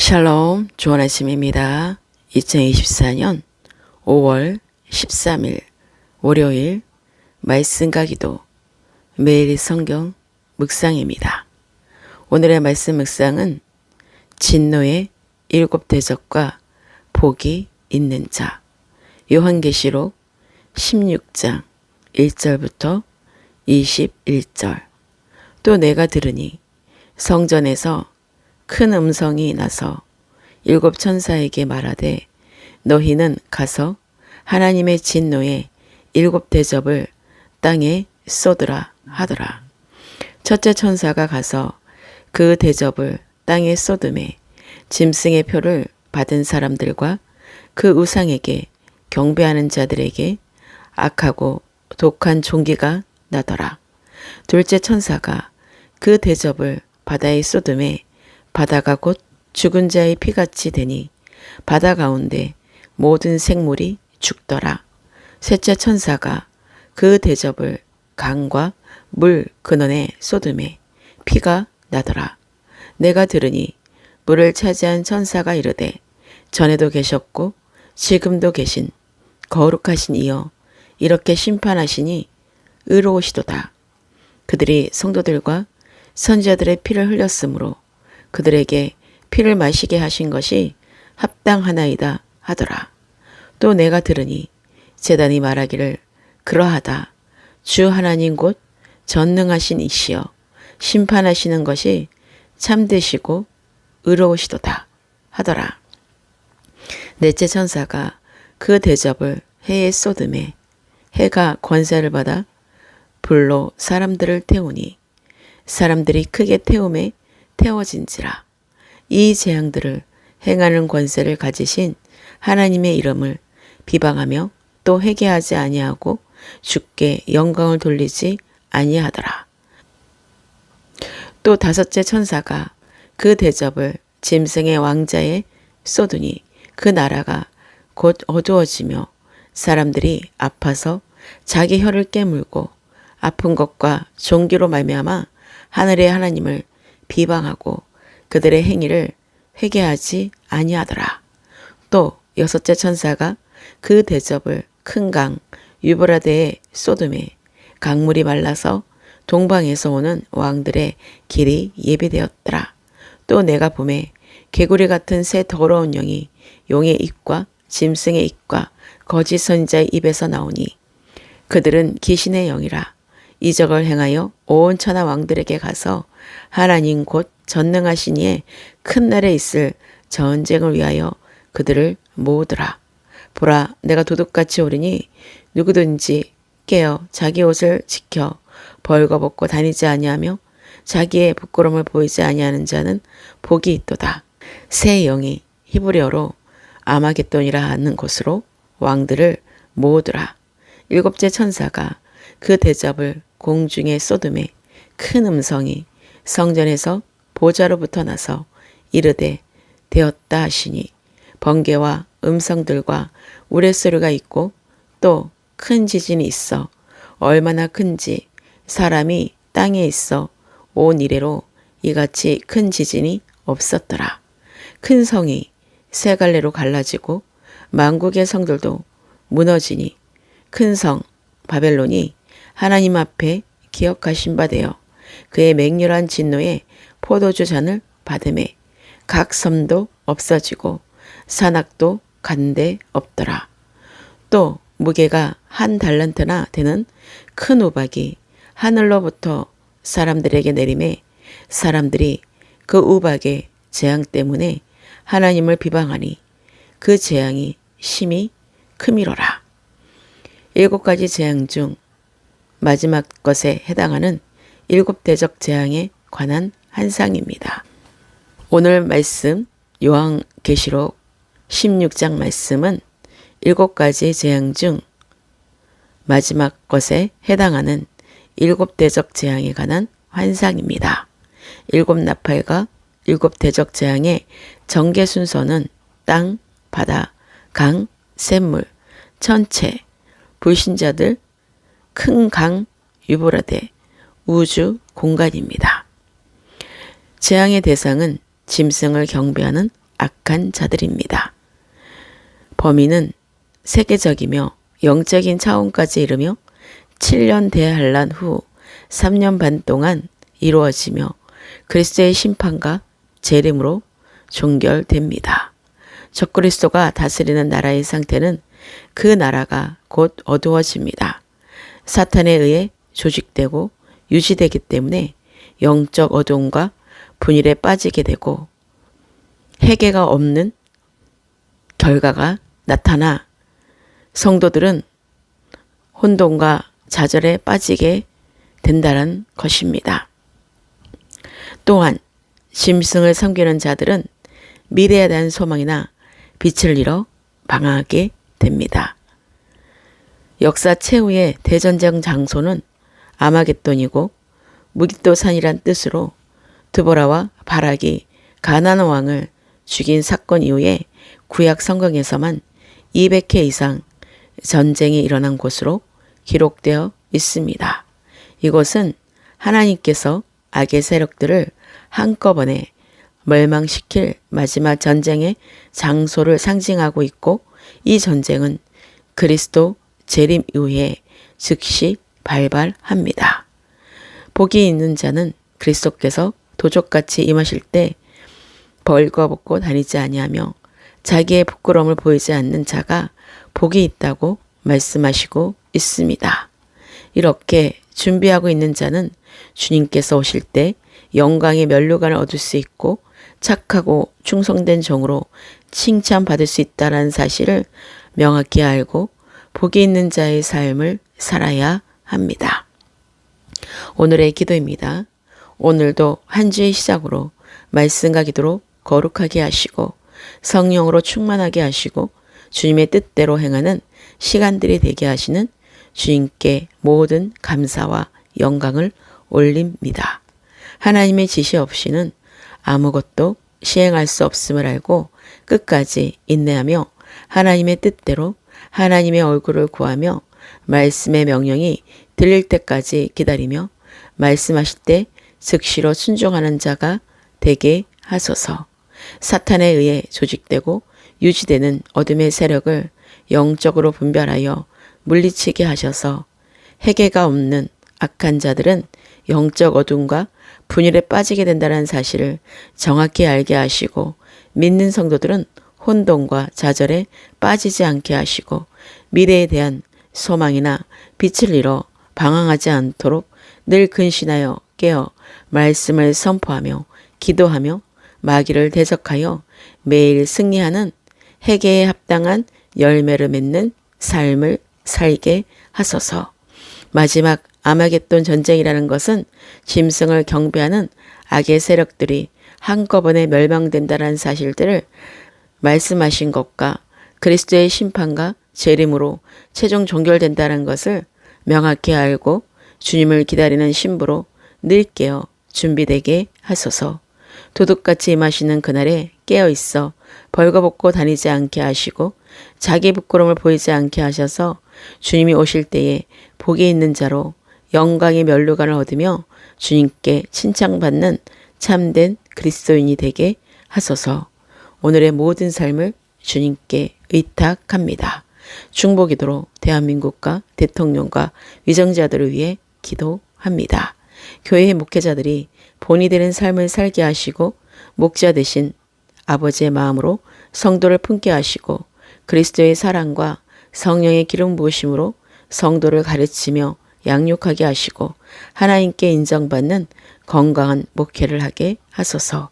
샬롬, 좋은 아침입니다. 2024년 5월 13일 월요일 말씀과 기도 매일 성경 묵상입니다. 오늘의 말씀 묵상은 진노의 7 대적과 복이 있는 자, 요한계시록 16장 1절부터 21절. 또 내가 들으니 성전에서 큰 음성이 나서 7 천사에게 말하되 너희는 가서 하나님의 진노의 7 대접을 땅에 쏟으라 하더라. 첫째 천사가 가서 그 대접을 땅에 쏟음에 짐승의 표를 받은 사람들과 그 우상에게 경배하는 자들에게 악하고 독한 종기가 나더라. 둘째 천사가 그 대접을 바다에 쏟음에 바다가 곧 죽은 자의 피같이 되니 바다 가운데 모든 생물이 죽더라. 셋째 천사가 그 대접을 강과 물 근원에 쏟음에 피가 나더라. 내가 들으니 물을 차지한 천사가 이르되 전에도 계셨고 지금도 계신 거룩하신 이여 이렇게 심판하시니 의로우시도다. 그들이 성도들과 선지자들의 피를 흘렸으므로 그들에게 피를 마시게 하신 것이 합당하나이다 하더라. 또 내가 들으니 제단이 말하기를 그러하다. 주 하나님 곧 전능하신 이시여 심판하시는 것이 참되시고 의로우시도다 하더라. 넷째 천사가 그 대접을 해에 쏟음에 해가 권세를 받아 불로 사람들을 태우니 사람들이 크게 태움에 태워진지라. 이 재앙들을 행하는 권세를 가지신 하나님의 이름을 비방하며 또 회개하지 아니하고 주께 영광을 돌리지 아니하더라. 또 다섯째 천사가 그 대접을 짐승의 왕자에 쏟으니 그 나라가 곧 어두워지며 사람들이 아파서 자기 혀를 깨물고 아픈 것과 종기로 말미암아 하늘의 하나님을 비방하고 그들의 행위를 회개하지 아니하더라. 또 여섯째 천사가 그 대접을 큰 강 유브라데에 쏟음에 강물이 말라서 동방에서 오는 왕들의 길이 예비되었더라. 또 내가 보매 개구리 같은 새 더러운 영이 용의 입과 짐승의 입과 거짓 선지자의 입에서 나오니 그들은 귀신의 영이라. 이적을 행하여 온 천하 왕들에게 가서 하나님 곧 전능하신 이의 큰 날에 있을 전쟁을 위하여 그들을 모으더라. 보라, 내가 도둑같이 오르니 누구든지 깨어 자기 옷을 지켜 벌거벗고 다니지 아니하며 자기의 부끄러움을 보이지 아니하는 자는 복이 있도다. 새 영이 히브리어로 아마겟돈이라 하는 곳으로 왕들을 모으더라. 7째 천사가 그 대접을 공중에 쏟음에 큰 음성이 성전에서 보좌로부터 나서 이르되 되었다 하시니 번개와 음성들과 우레소리가 있고 또 큰 지진이 있어 얼마나 큰지 사람이 땅에 있어 온 이래로 이같이 큰 지진이 없었더라. 큰 성이 세 갈래로 갈라지고 만국의 성들도 무너지니 큰 성 바벨론이 하나님 앞에 기억하신 바 되어 그의 맹렬한 진노에 포도주 잔을 받음에 각 섬도 없어지고 산악도 간데 없더라. 또 무게가 1 달란트나 되는 큰 우박이 하늘로부터 사람들에게 내림에 사람들이 그 우박의 재앙 때문에 하나님을 비방하니 그 재앙이 심히 크미로라. 7가지 재앙 중 마지막 것에 해당하는 7 대적 재앙에 관한 한상입니다. 오늘 말씀 요한계시록 16장 말씀은 7가지 재앙 중 마지막 것에 해당하는 7 대적 재앙에 관한 환상입니다. 7 나팔과 7 대적 재앙의 전개 순서는 땅, 바다, 강, 샘물, 천체, 불신자들, 큰 강, 유브라데, 우주, 공간입니다. 재앙의 대상은 짐승을 경배하는 악한 자들입니다. 범위는 세계적이며 영적인 차원까지 이르며 7년 대환란 후 3년 반 동안 이루어지며 그리스도의 심판과 재림으로 종결됩니다. 적그리스도가 다스리는 나라의 상태는 그 나라가 곧 어두워집니다. 사탄에 의해 조직되고 유지되기 때문에 영적 어두움과 분열에 빠지게 되고 회개가 없는 결과가 나타나 성도들은 혼돈과 좌절에 빠지게 된다는 것입니다. 또한 짐승을 섬기는 자들은 미래에 대한 소망이나 빛을 잃어 방황하게 됩니다. 역사 최후의 대전쟁 장소는 아마겟돈이고 무깃도산이란 뜻으로 드보라와 바락이 가나안 왕을 죽인 사건 이후에 구약 성경에서만 200회 이상 전쟁이 일어난 곳으로 기록되어 있습니다. 이곳은 하나님께서 악의 세력들을 한꺼번에 멸망시킬 마지막 전쟁의 장소를 상징하고 있고, 이 전쟁은 그리스도 재림 이후에 즉시 발발합니다. 복이 있는 자는 그리스도께서 도적같이 임하실 때 벌거벗고 다니지 아니하며 자기의 부끄러움을 보이지 않는 자가 복이 있다고 말씀하시고 있습니다. 이렇게 준비하고 있는 자는 주님께서 오실 때 영광의 면류관을 얻을 수 있고 착하고 충성된 종으로 칭찬받을 수 있다는 사실을 명확히 알고 복이 있는 자의 삶을 살아야 합니다. 오늘의 기도입니다. 오늘도 한 주의 시작으로 말씀과 기도로 거룩하게 하시고 성령으로 충만하게 하시고 주님의 뜻대로 행하는 시간들이 되게 하시는 주님께 모든 감사와 영광을 올립니다. 하나님의 지시 없이는 아무것도 시행할 수 없음을 알고 끝까지 인내하며 하나님의 뜻대로 하나님의 얼굴을 구하며 말씀의 명령이 들릴 때까지 기다리며 말씀하실 때 즉시로 순종하는 자가 되게 하소서. 사탄에 의해 조직되고 유지되는 어둠의 세력을 영적으로 분별하여 물리치게 하셔서 회개가 없는 악한 자들은 영적 어둠과 분열에 빠지게 된다는 사실을 정확히 알게 하시고 믿는 성도들은 혼돈과 좌절에 빠지지 않게 하시고 미래에 대한 소망이나 빛을 잃어 방황하지 않도록 늘 근신하여 깨어 말씀을 선포하며 기도하며 마귀를 대적하여 매일 승리하는 회개에 합당한 열매를 맺는 삶을 살게 하소서. 마지막 아마겟돈 전쟁이라는 것은 짐승을 경배하는 악의 세력들이 한꺼번에 멸망된다는 사실들을 말씀하신 것과 그리스도의 심판과 재림으로 최종 종결된다는 것을 명확히 알고 주님을 기다리는 신부로 늘 깨어 준비되게 하소서. 도둑같이 임하시는 그날에 깨어 있어 벌거벗고 다니지 않게 하시고 자기 부끄러움을 보이지 않게 하셔서 주님이 오실 때에 복이 있는 자로 영광의 면류관을 얻으며 주님께 칭찬받는 참된 그리스도인이 되게 하소서. 오늘의 모든 삶을 주님께 의탁합니다. 중보기도로 대한민국과 대통령과 위정자들을 위해 기도합니다. 교회의 목회자들이 본이 되는 삶을 살게 하시고 목자 되신 아버지의 마음으로 성도를 품게 하시고 그리스도의 사랑과 성령의 기름 부으심으로 성도를 가르치며 양육하게 하시고 하나님께 인정받는 건강한 목회를 하게 하소서.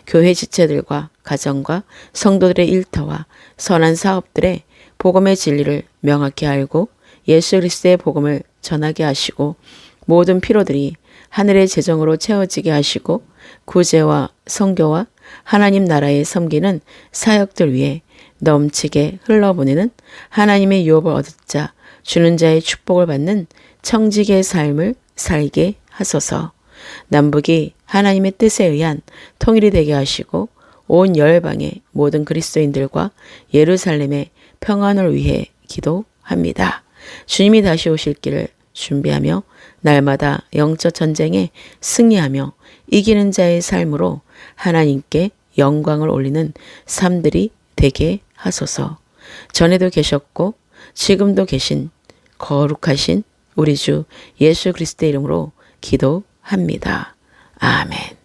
교회 지체들과 가정과 성도들의 일터와 선한 사업들의 복음의 진리를 명확히 알고 예수 그리스도의 복음을 전하게 하시고 모든 피로들이 하늘의 재정으로 채워지게 하시고 구제와 선교와 하나님 나라에 섬기는 사역들 위해 넘치게 흘러보내는 하나님의 유업을 얻자 주는 자의 축복을 받는 청지기의 삶을 살게 하소서. 남북이 하나님의 뜻에 의한 통일이 되게 하시고 온 열방의 모든 그리스도인들과 예루살렘의 평안을 위해 기도합니다. 주님이 다시 오실 길을 준비하며 날마다 영적 전쟁에 승리하며 이기는 자의 삶으로 하나님께 영광을 올리는 삶들이 되게 하소서. 전에도 계셨고 지금도 계신 거룩하신 우리 주 예수 그리스도의 이름으로 기도합니다. 아멘.